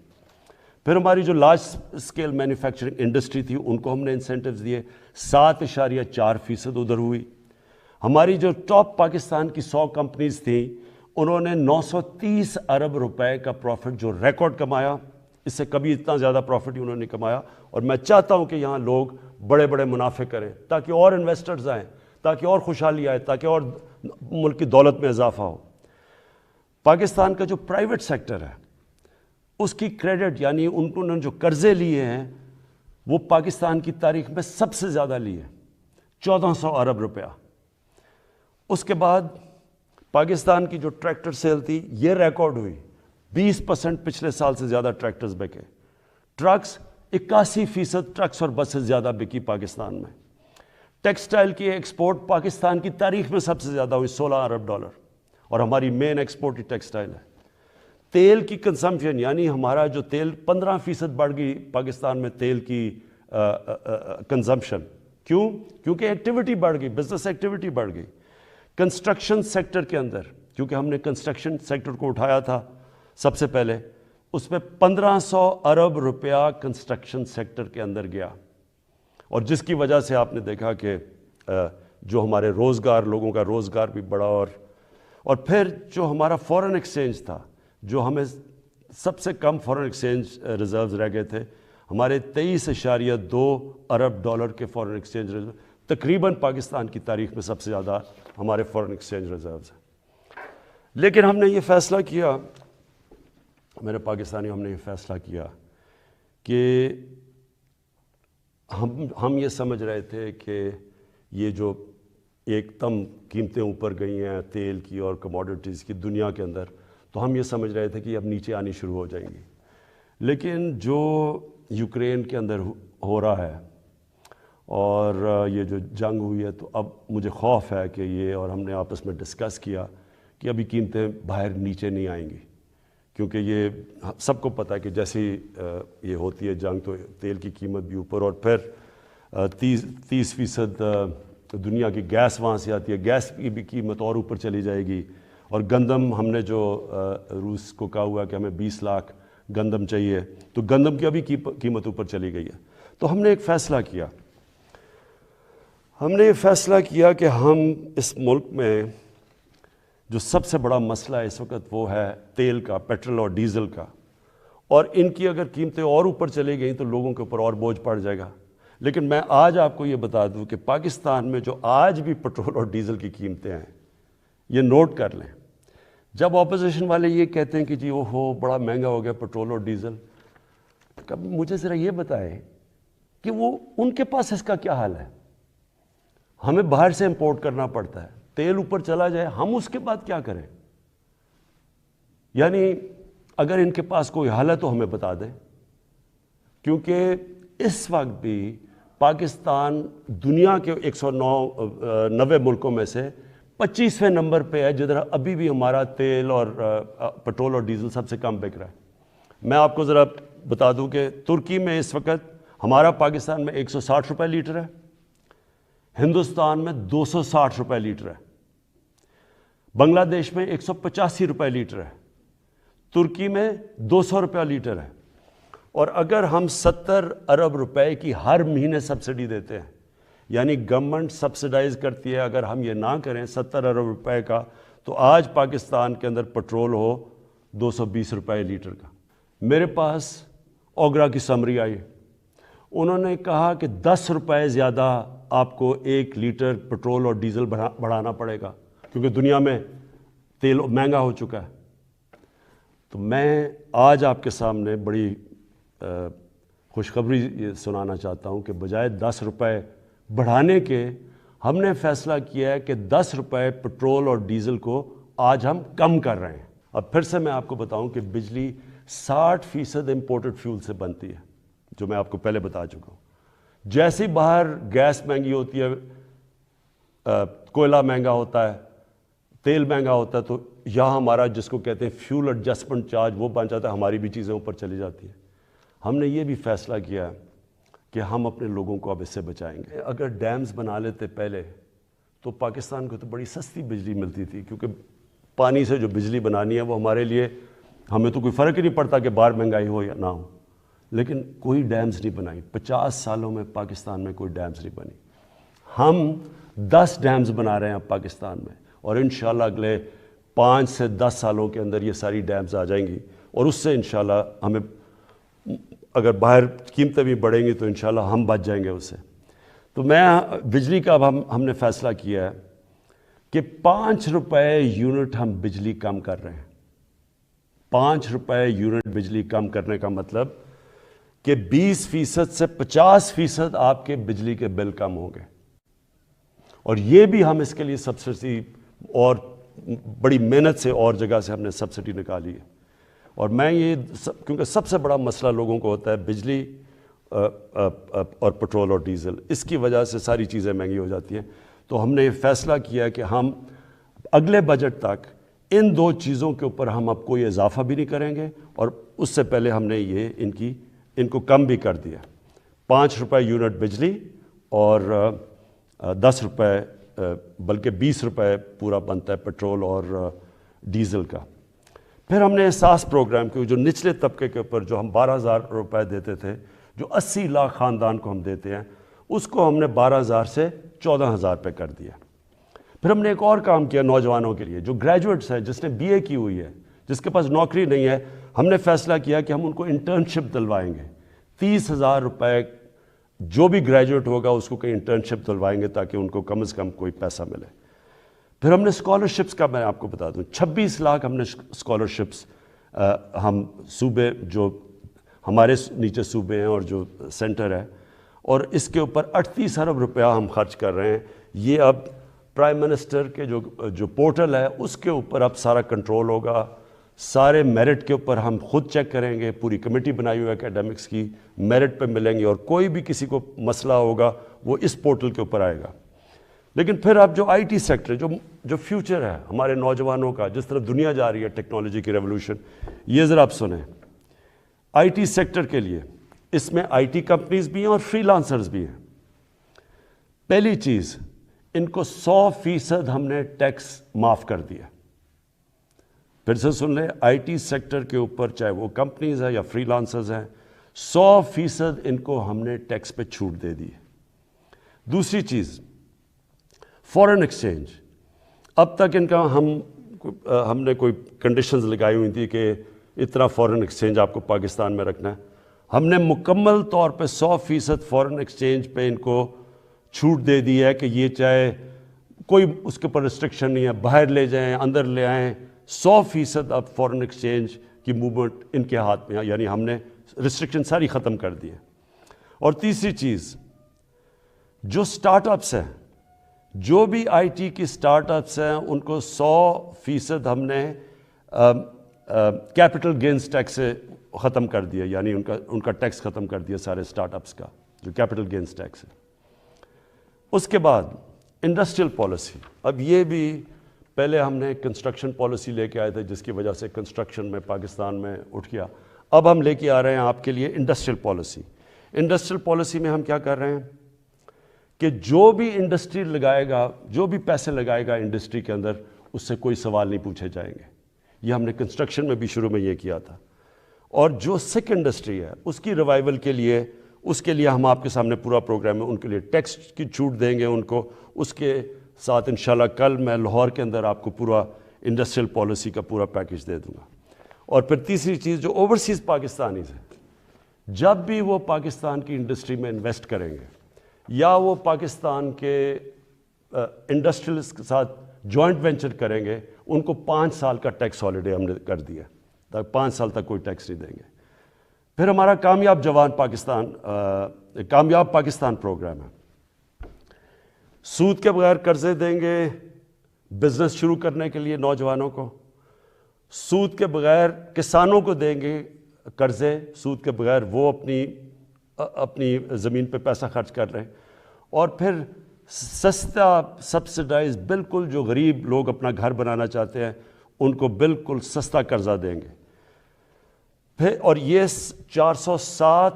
پھر ہماری جو لارج اسکیل مینوفیکچرنگ انڈسٹری تھی ان کو ہم نے انسینٹیوز دیے، 7.4% ادھر ہوئی. ہماری جو ٹاپ پاکستان کی 100 کمپنیز تھیں، انہوں نے 930 ارب روپے کا پروفٹ جو ریکارڈ کمایا، اس سے کبھی اتنا زیادہ پروفٹ ہی انہوں نے کمایا. اور میں چاہتا ہوں کہ یہاں لوگ بڑے بڑے منافع کریں تاکہ اور انویسٹرز آئیں، تاکہ اور خوشحالی آئے، تاکہ اور ملک کی دولت میں اضافہ ہو. پاکستان کا جو پرائیویٹ سیکٹر ہے اس کی کریڈٹ، یعنی انہوں نے جو قرضے لیے ہیں وہ پاکستان کی تاریخ میں سب سے زیادہ لیے، 1400 ارب روپیہ. اس کے بعد پاکستان کی جو ٹریکٹر سیل تھی یہ ریکارڈ ہوئی، 20% پچھلے سال سے زیادہ ٹریکٹرز بکے. ٹرکس 81% ٹرکس اور بسیں زیادہ بکی پاکستان میں. ٹیکسٹائل کی ایکسپورٹ پاکستان کی تاریخ میں سب سے زیادہ ہوئی، 16 ارب ڈالر، اور ہماری مین ایکسپورٹ ہی ٹیکسٹائل ہے. تیل کی کنزمپشن، یعنی ہمارا جو تیل 15% بڑھ گئی پاکستان میں تیل کی کنزمپشن. کیوں؟ کیونکہ ایکٹیویٹی بڑھ گئی، بزنس ایکٹیویٹی بڑھ گئی. کنسٹرکشن سیکٹر کے اندر، کیونکہ ہم نے کنسٹرکشن سیکٹر کو اٹھایا تھا سب سے پہلے، اس میں 1500 ارب روپیہ کنسٹرکشن سیکٹر کے اندر گیا. اور جس کی وجہ سے آپ نے دیکھا کہ جو ہمارے روزگار، لوگوں کا روزگار بھی بڑھا. اور پھر جو ہمارا فورن ایکسچینج تھا، جو ہمیں سب سے کم فورن ایکسچینج ریزروز رہ گئے تھے، ہمارے 23.2 ارب ڈالر کے فورن ایکسچینج ریزرو، تقریباً پاکستان کی تاریخ میں سب سے زیادہ ہمارے فورن ایکسچینج ریزروز ہیں. لیکن ہم نے یہ فیصلہ کیا، میرے پاکستانیوں، ہم نے یہ فیصلہ کیا کہ ہم یہ سمجھ رہے تھے کہ یہ جو ایک دم قیمتیں اوپر گئی ہیں تیل کی اور کموڈٹیز کی دنیا کے اندر، تو ہم یہ سمجھ رہے تھے کہ یہ اب نیچے آنی شروع ہو جائیں گی. لیکن جو یوکرین کے اندر ہو رہا ہے اور یہ جو جنگ ہوئی ہے، تو اب مجھے خوف ہے کہ یہ، اور ہم نے آپس میں ڈسکس کیا کہ ابھی قیمتیں باہر نیچے نہیں آئیں گی، کیونکہ یہ سب کو پتہ ہے کہ جیسی یہ ہوتی ہے جنگ تو تیل کی قیمت بھی اوپر، اور پھر 30% دنیا کی گیس وہاں سے آتی ہے، گیس کی بھی قیمت اور اوپر چلی جائے گی. اور گندم، ہم نے جو روس کو کہا ہوا کہ ہمیں 20 لاکھ گندم چاہیے، تو گندم کی ابھی قیمت اوپر چلی گئی ہے. تو ہم نے ایک فیصلہ کیا، ہم نے یہ فیصلہ کیا کہ ہم اس ملک میں جو سب سے بڑا مسئلہ ہے اس وقت وہ ہے تیل کا، پیٹرول اور ڈیزل کا. اور ان کی اگر قیمتیں اور اوپر چلی گئیں تو لوگوں کے اوپر اور بوجھ پڑ جائے گا. لیکن میں آج آپ کو یہ بتا دوں کہ پاکستان میں جو آج بھی پٹرول اور ڈیزل کی قیمتیں ہیں، یہ نوٹ کر لیں. جب اپوزیشن والے یہ کہتے ہیں کہ جی وہ بڑا مہنگا ہو گیا پٹرول اور ڈیزل، کب مجھے ذرا یہ بتائیں کہ وہ ان کے پاس اس کا کیا حال ہے. ہمیں باہر سے امپورٹ کرنا پڑتا ہے، تیل اوپر چلا جائے ہم اس کے بعد کیا کریں؟ یعنی اگر ان کے پاس کوئی حل ہے تو ہمیں بتا دیں، کیونکہ اس وقت بھی پاکستان دنیا کے 190 ملکوں میں سے 25ویں نمبر پہ ہے جدھر ابھی بھی ہمارا تیل اور پٹرول اور ڈیزل سب سے کم بک رہا ہے. میں آپ کو ذرا بتا دوں کہ ترکی میں اس وقت ہمارا پاکستان میں 160 روپے لیٹر ہے، ہندوستان میں 260 روپے لیٹر ہے، بنگلہ دیش میں 185 روپے لیٹر ہے، ترکی میں 200 روپے لیٹر ہے. اور اگر ہم 70 ارب روپے کی ہر مہینے سبسڈی دیتے ہیں، یعنی گورنمنٹ سبسڈائز کرتی ہے، اگر ہم یہ نہ کریں 70 ارب روپے کا، تو آج پاکستان کے اندر پٹرول ہو 220 روپے لیٹر کا. میرے پاس اوگرا کی سمری آئی، انہوں نے کہا کہ 10 روپے زیادہ آپ کو 1 لیٹر پٹرول اور ڈیزل بڑھانا پڑے گا کیونکہ دنیا میں تیل مہنگا ہو چکا ہے. تو میں آج آپ کے سامنے بڑی خوشخبری یہ سنانا چاہتا ہوں کہ بجائے 10 روپے بڑھانے کے ہم نے فیصلہ کیا ہے کہ 10 روپے پٹرول اور ڈیزل کو آج ہم کم کر رہے ہیں. اب پھر سے میں آپ کو بتاؤں کہ بجلی 60% امپورٹڈ فیول سے بنتی ہے، جو میں آپ کو پہلے بتا چکا ہوں. جیسے باہر گیس مہنگی ہوتی ہے، کوئلہ مہنگا ہوتا ہے، تیل مہنگا ہوتا ہے، تو یہاں ہمارا جس کو کہتے ہیں فیول ایڈجسٹمنٹ چارج وہ بن جاتا ہے، ہماری بھی چیزیں اوپر چلی جاتی ہیں. ہم نے یہ بھی فیصلہ کیا کہ ہم اپنے لوگوں کو اب اس سے بچائیں گے. اگر ڈیمز بنا لیتے پہلے تو پاکستان کو تو بڑی سستی بجلی ملتی تھی، کیونکہ پانی سے جو بجلی بنانی ہے وہ ہمارے لیے، ہمیں تو کوئی فرق ہی نہیں پڑتا کہ باہر مہنگائی ہو یا نہ ہو. لیکن کوئی ڈیمز نہیں بنائی، 50 سالوں میں پاکستان میں کوئی ڈیمز نہیں بنی. ہم 10 ڈیمز بنا رہے ہیں اب پاکستان میں، اور انشاءاللہ اگلے 5 سے 10 سالوں کے اندر یہ ساری ڈیمز آ جائیں گی، اور اس سے انشاءاللہ ہمیں اگر باہر قیمتیں بھی بڑھیں گی تو انشاءاللہ ہم بچ جائیں گے اس سے. تو میں بجلی کا اب ہم نے فیصلہ کیا ہے کہ 5 روپے یونٹ ہم بجلی کم کر رہے ہیں. 5 روپے یونٹ بجلی کم کرنے کا مطلب کہ 20% سے 50% آپ کے بجلی کے بل کم ہوں گے. اور یہ بھی ہم اس کے لیے سبسڈی اور بڑی محنت سے اور جگہ سے ہم نے سبسڈی نکالی ہے. اور میں یہ کیونکہ سب سے بڑا مسئلہ لوگوں کو ہوتا ہے بجلی اور پٹرول اور ڈیزل، اس کی وجہ سے ساری چیزیں مہنگی ہو جاتی ہیں. تو ہم نے یہ فیصلہ کیا کہ ہم اگلے بجٹ تک ان 2 چیزوں کے اوپر ہم اب کوئی اضافہ بھی نہیں کریں گے، اور اس سے پہلے ہم نے یہ ان کو کم بھی کر دیا. 5 روپے یونٹ بجلی اور 10 روپے بلکہ 20 روپے پورا بنتا ہے پٹرول اور ڈیزل کا. پھر ہم نے احساس پروگرام کے جو نچلے طبقے کے اوپر جو ہم 12,000 روپے دیتے تھے، جو 80 لاکھ خاندان کو ہم دیتے ہیں، اس کو ہم نے 12,000 سے 14,000 پہ کر دیا. پھر ہم نے ایک اور کام کیا نوجوانوں کے لیے جو گریجویٹس ہیں، جس نے BA کی ہوئی ہے، جس کے پاس نوکری نہیں ہے. ہم نے فیصلہ کیا کہ ہم ان کو انٹرنشپ دلوائیں گے. 30,000 روپے جو بھی گریجویٹ ہوگا اس کو کہیں انٹرنشپ دلوائیں گے تاکہ ان کو کم از کم کوئی پیسہ ملے. پھر ہم نے اسکالرشپس کا میں آپ کو بتا دوں 26 لاکھ ہم نے اسکالرشپس ہم صوبے جو ہمارے نیچے صوبے ہیں اور جو سینٹر ہے، اور اس کے اوپر 38 ارب روپیہ ہم خرچ کر رہے ہیں. یہ اب پرائم منسٹر کے جو پورٹل ہے اس کے اوپر اب سارا کنٹرول ہوگا. سارے میرٹ کے اوپر ہم خود چیک کریں گے، پوری کمیٹی بنائی ہوئی ہے اکیڈمکس کی، میرٹ پہ ملیں گے، اور کوئی بھی کسی کو مسئلہ ہوگا وہ اس پورٹل کے اوپر آئے گا. لیکن پھر اب جو IT سیکٹر جو فیوچر ہے ہمارے نوجوانوں کا، جس طرف دنیا جا رہی ہے ٹیکنالوجی کی ریولوشن، یہ ذرا آپ سنیں. IT سیکٹر کے لیے اس میں IT کمپنیز بھی ہیں اور فری لانسرز بھی ہیں. پہلی چیز، ان کو 100% ہم نے ٹیکس معاف کر دیا. پھر سے سن لیں، IT سیکٹر کے اوپر چاہے وہ کمپنیز ہیں یا فری لانسرز ہیں، 100% ان کو ہم نے ٹیکس پہ چھوٹ دے دی. دوسری چیز، فورن ایکسچینج. اب تک ان کا ہم نے کوئی کنڈیشنز لگائی ہوئی تھی کہ اتنا فورن ایکسچینج آپ کو پاکستان میں رکھنا ہے. ہم نے مکمل طور پہ 100% فورن ایکسچینج پہ ان کو چھوٹ دے دی ہے کہ یہ چاہے کوئی اس کے اوپر ریسٹرکشن نہیں ہے، باہر لے جائیں اندر لے آئیں، 100% اب فورن ایکسچینج کی موومنٹ ان کے ہاتھ میں ہے، یعنی ہم نے ریسٹرکشن ساری ختم کر دی ہے۔ اور تیسری چیز، جو سٹارٹ اپس ہیں، جو بھی آئی ٹی کی سٹارٹ اپس ہیں، ان کو 100% ہم نے کیپٹل گینز ٹیکس سے ختم کر دیا، یعنی ان کا ٹیکس ختم کر دیا سارے سٹارٹ اپس کا، جو کیپٹل گینز ٹیکس ہے۔ اس کے بعد انڈسٹریل پالیسی، اب یہ بھی پہلے ہم نے کنسٹرکشن پالیسی لے کے آئے تھے جس کی وجہ سے کنسٹرکشن میں پاکستان میں اٹھ گیا، اب ہم لے کے آ رہے ہیں آپ کے لیے انڈسٹریل پالیسی۔ انڈسٹریل پالیسی میں ہم کیا کر رہے ہیں کہ جو بھی انڈسٹری لگائے گا، جو بھی پیسے لگائے گا انڈسٹری کے اندر، اس سے کوئی سوال نہیں پوچھے جائیں گے۔ یہ ہم نے کنسٹرکشن میں بھی شروع میں یہ کیا تھا۔ اور جو سکھ انڈسٹری ہے اس کی ریوائول کے لیے، اس کے لیے ہم آپ کے سامنے پورا پروگرام ہے، ان کے لیے ٹیکس کی چھوٹ دیں گے ان کو۔ اس کے ساتھ انشاءاللہ کل میں لاہور کے اندر آپ کو پورا انڈسٹریل پالیسی کا پورا پیکج دے دوں گا۔ اور پھر تیسری چیز، جو اوورسیز پاکستانیز ہیں، جب بھی وہ پاکستان کی انڈسٹری میں انویسٹ کریں گے یا وہ پاکستان کے انڈسٹریلس کے ساتھ جوائنٹ وینچر کریں گے، ان کو 5 سال کا ٹیکس ہالیڈے ہم نے کر دیا، تاکہ 5 سال تک کوئی ٹیکس نہیں دیں گے۔ پھر ہمارا کامیاب پاکستان پروگرام ہے، سود کے بغیر قرضے دیں گے بزنس شروع کرنے کے لیے نوجوانوں کو، سود کے بغیر کسانوں کو دیں گے قرضے، سود کے بغیر وہ اپنی زمین پہ پیسہ خرچ کر رہے ہیں، اور پھر سستا سبسڈائز، بالکل جو غریب لوگ اپنا گھر بنانا چاہتے ہیں ان کو بالکل سستا قرضہ دیں گے۔ پھر اور یہ 407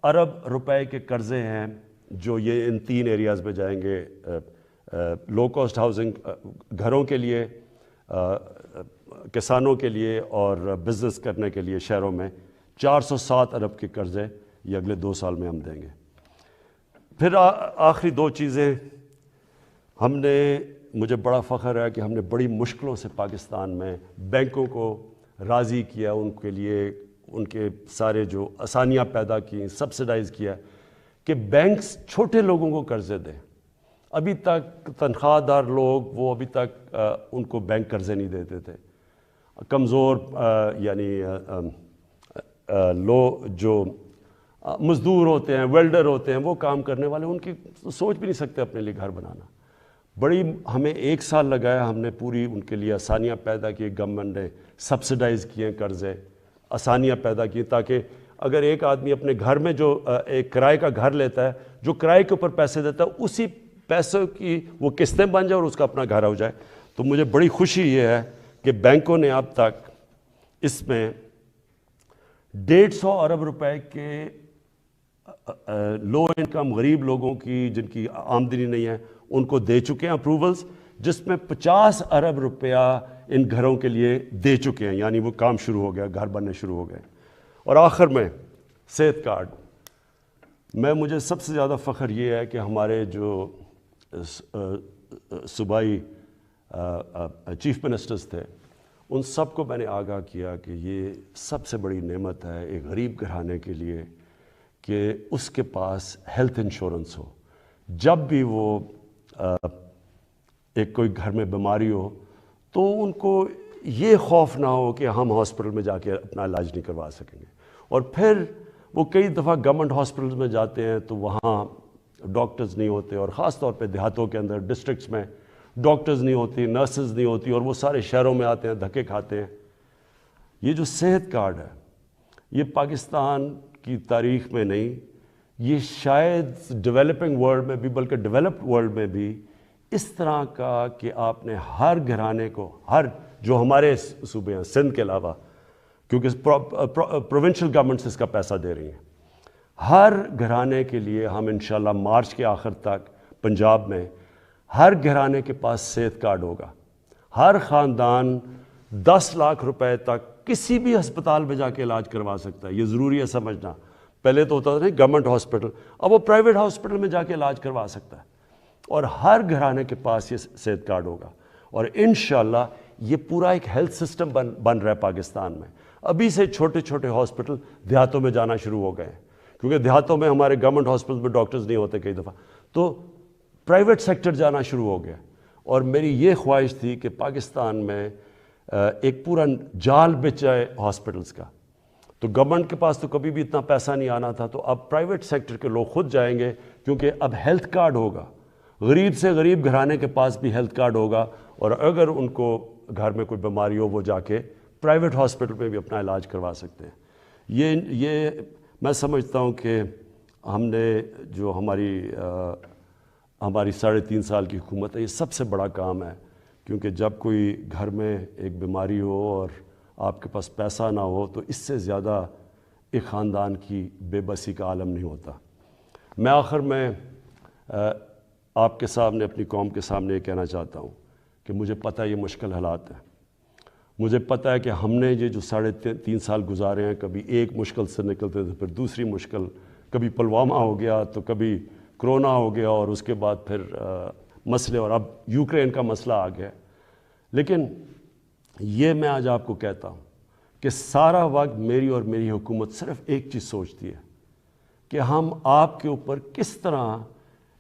ارب روپے کے قرضے ہیں جو یہ ان 3 ایریاز میں جائیں گے، لو کاسٹ ہاؤسنگ گھروں کے لیے، کسانوں کے لیے اور بزنس کرنے کے لیے شہروں میں 407 ارب کے قرضے یہ اگلے 2 سال میں ہم دیں گے۔ پھر آخری 2 چیزیں، ہم نے، مجھے بڑا فخر ہے کہ ہم نے بڑی مشکلوں سے پاکستان میں بینکوں کو راضی کیا، ان کے لیے ان کے سارے جو آسانیاں پیدا کی، سبسڈائز کیا کہ بینکس چھوٹے لوگوں کو قرضے دیں۔ ابھی تک تنخواہ دار لوگ، وہ ابھی تک ان کو بینک قرضے نہیں دیتے تھے۔ کمزور یعنی جو مزدور ہوتے ہیں، ویلڈر ہوتے ہیں، وہ کام کرنے والے، ان کی سوچ بھی نہیں سکتے اپنے لیے گھر بنانا۔ بڑی ہمیں 1 سال لگایا، ہم نے پوری ان کے لیے آسانیاں پیدا کی، گورنمنٹ نے سبسڈائز کیے قرضے، آسانیاں پیدا کی، تاکہ اگر ایک آدمی اپنے گھر میں جو ایک کرائے کا گھر لیتا ہے، جو کرائے کے اوپر پیسے دیتا ہے، اسی پیسوں کی وہ قسطیں بن جائے اور اس کا اپنا گھر ہو جائے۔ تو مجھے بڑی خوشی یہ ہے کہ بینکوں نے اب تک اس میں 150 ارب روپے کے لو انکم غریب لوگوں کی، جن کی آمدنی نہیں ہے، ان کو دے چکے ہیں اپروولز، جس میں 50 ارب روپیہ ان گھروں کے لیے دے چکے ہیں، یعنی وہ کام شروع ہو گیا، گھر بننے شروع ہو گئے۔ اور آخر میں صحت کارڈ مجھے سب سے زیادہ فخر یہ ہے کہ ہمارے جو صوبائی چیف منسٹرز تھے، ان سب کو میں نے آگاہ کیا کہ یہ سب سے بڑی نعمت ہے ایک غریب گھرانے کے لیے کہ اس کے پاس ہیلتھ انشورنس ہو، جب بھی وہ ایک کوئی گھر میں بیماری ہو تو ان کو یہ خوف نہ ہو کہ ہم ہاسپٹل میں جا کے اپنا علاج نہیں کروا سکیں گے۔ اور پھر وہ کئی دفعہ گورنمنٹ ہاسپٹلز میں جاتے ہیں تو وہاں ڈاکٹرز نہیں ہوتے، اور خاص طور پہ دیہاتوں کے اندر، ڈسٹرکٹس میں ڈاکٹرز نہیں ہوتی، نرسز نہیں ہوتی، اور وہ سارے شہروں میں آتے ہیں، دھکے کھاتے ہیں۔ یہ جو صحت کارڈ ہے، یہ پاکستان کی تاریخ میں نہیں، یہ شاید ڈیولپنگ ورلڈ میں بھی، بلکہ ڈیولپڈ ورلڈ میں بھی اس طرح کا کہ آپ نے ہر گھرانے کو، ہر جو ہمارے صوبے ہیں سندھ کے علاوہ، کیونکہ پروونشل گورنمنٹس اس کا پیسہ دے رہی ہیں، ہر گھرانے کے لیے ہم انشاءاللہ مارچ کے آخر تک پنجاب میں ہر گھرانے کے پاس صحت کارڈ ہوگا۔ ہر خاندان 10 لاکھ روپے تک کسی بھی ہسپتال میں جا کے علاج کروا سکتا ہے۔ یہ ضروری ہے سمجھنا، پہلے تو ہوتا تھا نہیں گورنمنٹ ہاسپٹل، اب وہ پرائیویٹ ہاسپٹل میں جا کے علاج کروا سکتا ہے، اور ہر گھرانے کے پاس یہ صحت کارڈ ہوگا۔ اور انشاءاللہ یہ پورا ایک ہیلتھ سسٹم بن رہا ہے پاکستان میں۔ ابھی سے چھوٹے چھوٹے ہاسپٹل دیہاتوں میں جانا شروع ہو گئے ہیں۔ کیونکہ دیہاتوں میں ہمارے گورنمنٹ ہاسپٹل میں ڈاکٹرز نہیں ہوتے کئی دفعہ، تو پرائیویٹ سیکٹر جانا شروع ہو گیا. اور میری یہ خواہش تھی کہ پاکستان میں ایک پورا جال بچ جائے ہاسپٹلس کا. تو گورنمنٹ کے پاس تو کبھی بھی اتنا پیسہ نہیں آنا تھا، تو اب پرائیویٹ سیکٹر کے لوگ خود جائیں گے، کیونکہ اب ہیلتھ کارڈ ہوگا. غریب سے غریب گھرانے کے پاس بھی ہیلتھ کارڈ ہوگا، اور اگر ان کو گھر میں کوئی بیماری ہو وہ جا کے پرائیویٹ ہاسپٹل میں بھی اپنا علاج کروا سکتے ہیں. یہ میں سمجھتا ہوں کہ ہم نے جو ہماری 3.5 سال کی حکومت ہے، یہ سب سے بڑا کام ہے. کیونکہ جب کوئی گھر میں ایک بیماری ہو اور آپ کے پاس پیسہ نہ ہو، تو اس سے زیادہ ایک خاندان کی بے بسی کا عالم نہیں ہوتا. میں آخر میں آپ کے سامنے، اپنی قوم کے سامنے یہ کہنا چاہتا ہوں کہ مجھے پتہ ہے یہ مشکل حالات ہیں. مجھے پتہ ہے کہ ہم نے یہ جو 3.5 سال گزارے ہیں، کبھی ایک مشکل سے نکلتے تھے، پھر دوسری مشکل، کبھی پلوامہ ہو گیا، تو کبھی کرونا ہو گیا، اور اس کے بعد پھر مسئلے، اور اب یوکرین کا مسئلہ آ گیا. لیکن یہ میں آج آپ کو کہتا ہوں کہ سارا وقت میری اور میری حکومت صرف ایک چیز سوچتی ہے کہ ہم آپ کے اوپر کس طرح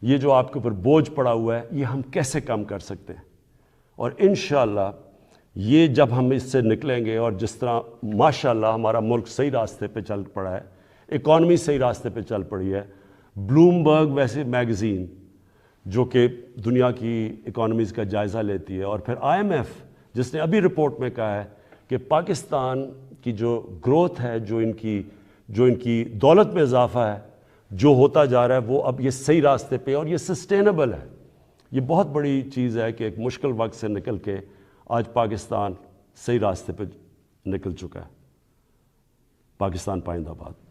یہ جو آپ کے اوپر بوجھ پڑا ہوا ہے، یہ ہم کیسے کم کر سکتے ہیں. اور انشاءاللہ یہ جب ہم اس سے نکلیں گے، اور جس طرح ماشاءاللہ ہمارا ملک صحیح راستے پہ چل پڑا ہے، اکانومی صحیح راستے پہ چل پڑی ہے. بلومبرگ ویسے میگزین جو کہ دنیا کی اکانومیز کا جائزہ لیتی ہے، اور پھر IMF جس نے ابھی رپورٹ میں کہا ہے کہ پاکستان کی جو گروتھ ہے، جو ان کی دولت میں اضافہ ہے، جو ہوتا جا رہا ہے، وہ اب یہ صحیح راستے پہ، اور یہ سسٹینیبل ہے. یہ بہت بڑی چیز ہے کہ ایک مشکل وقت سے نکل کے آج پاکستان صحیح راستے پہ نکل چکا ہے. پاکستان پائندہ باد.